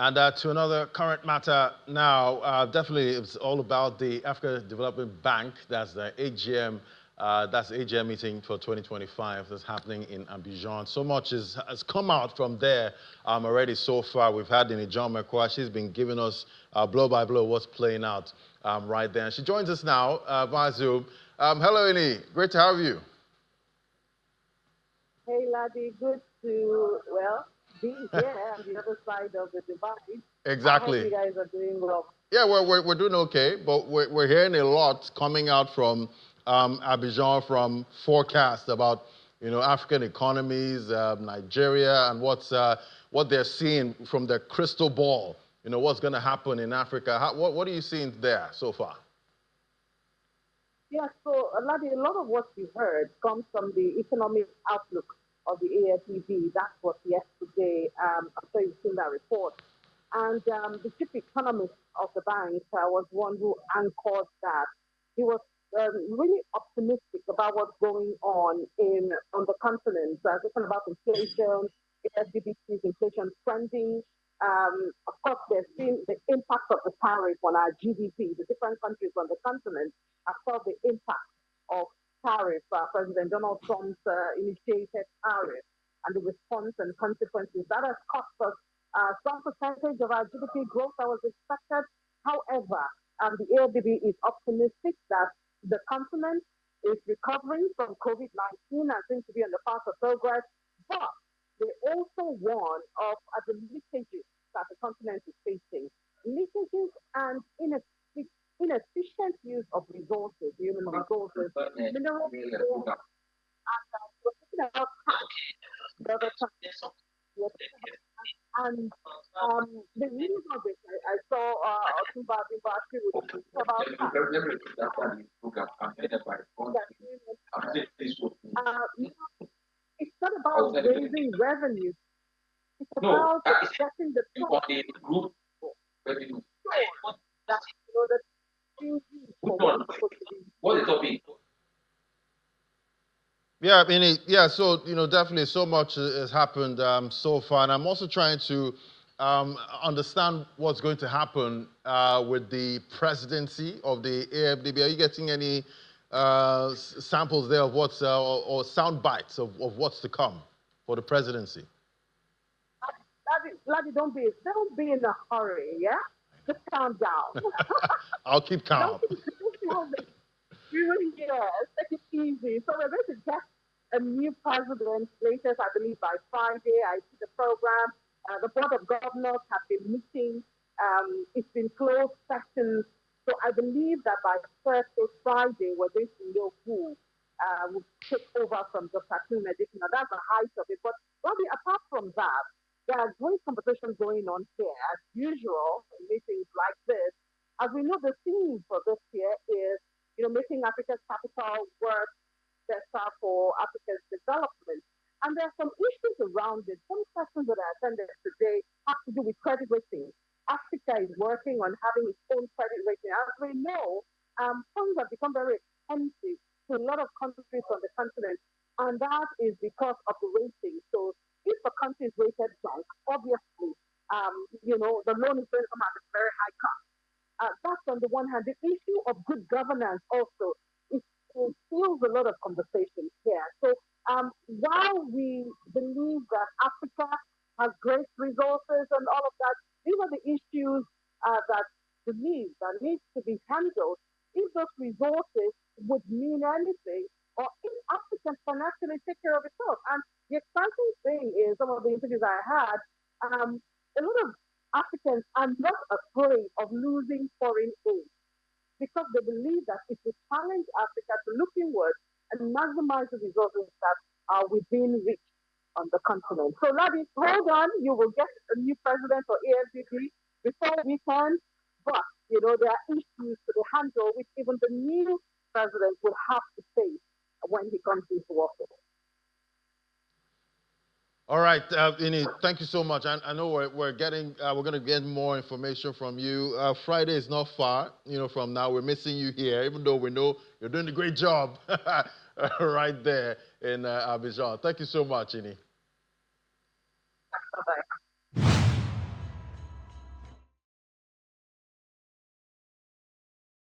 And to another current matter now, definitely it's all about the Africa Development Bank. That's the AGM. That's the AGM meeting for 2025 that's happening in Abidjan. So much has come out from there already so far. We've had Mekwa. She's been giving us blow by blow what's playing out right there. And she joins us now via Zoom. Hello, Ini. Great to have you. Hey, Laddie. Good to, be here on the other side of the divide. Exactly. I hope you guys are doing well. Yeah, we're doing okay, but we're hearing a lot coming out from Abidjan, from forecasts about African economies, Nigeria, and what they're seeing from their crystal ball. What's going to happen in Africa. What are you seeing there so far? Yeah, so Laddie, a lot of what you heard comes from the economic outlook of the AfDB. That was yesterday. I'm sure you've seen that report. And the chief economist of the bank was one who anchored that. He was really optimistic about what's going on the continent. Talking about inflation, AfDB sees inflation trending. Of course, they've seen the impact of the tariff on our GDP. The different countries on the continent have felt the impact of tariff. President Donald Trump's initiated tariff and the response and consequences. That has cost us some percentage of our GDP growth that was expected. However, the AfDB is optimistic that the continent is recovering from COVID-19 and seems to be on the path of progress. But they also warn of the leakages that the continent is facing. Leakages and inefficient use of resources, human resources, mineral resources, and we're talking about the other and the news of it, I saw Otumba Bimbashi would talk about it's not about raising revenue. It's about getting the group revenue. What is the topic? Yeah, I mean, so, definitely so much has happened so far. And I'm also trying to understand what's going to happen with the presidency of the AfDB. Are you getting any samples there of what's, or sound bites of what's to come for the presidency? Laddie, don't be in a hurry, yeah? Just calm down. I'll keep calm. Yes, take it easy. So we're going to get a new president latest, I believe, by Friday. I see the program. The Board of Governors have been meeting. It's been closed sessions. So I believe that by Thursday, Friday, we're going to know who will take over from Dr. Medicine. Now, that's the height of it. But apart from that, there are great conversations going on here. As usual, in meetings like this, as we know, the theme for this year is making Africa's capital work better for Africa's development. And there are some issues around it. Some questions that I attended today have to do with credit rating. Africa is working on having its own credit rating. As we know, funds have become very expensive to a lot of countries on the continent, and that is because of the rating. So if a country is rated junk, obviously, the loan is going to come at a very high cost. That's on the one hand. The issue of good governance also fuels a lot of conversations here. So while we believe that Africa has great resources and all of that, these are the issues that needs to be handled. If those resources would mean anything, or if Africa can actually take care of itself. And the exciting thing is, some of the interviews I had, a lot of Africans are not afraid of losing foreign aid because they believe that it will challenge Africa to look inward and maximize the resources that are within reach on the continent. So, Laddie, hold on. You will get a new president for AfDB before we can. But, there are issues to be handled which even the new president will have to face when he comes into office. All right, Ini, thank you so much. I know we're going to get more information from you. Friday is not far, from now. We're missing you here, even though we know you're doing a great job right there in Abidjan. Thank you so much, Ini.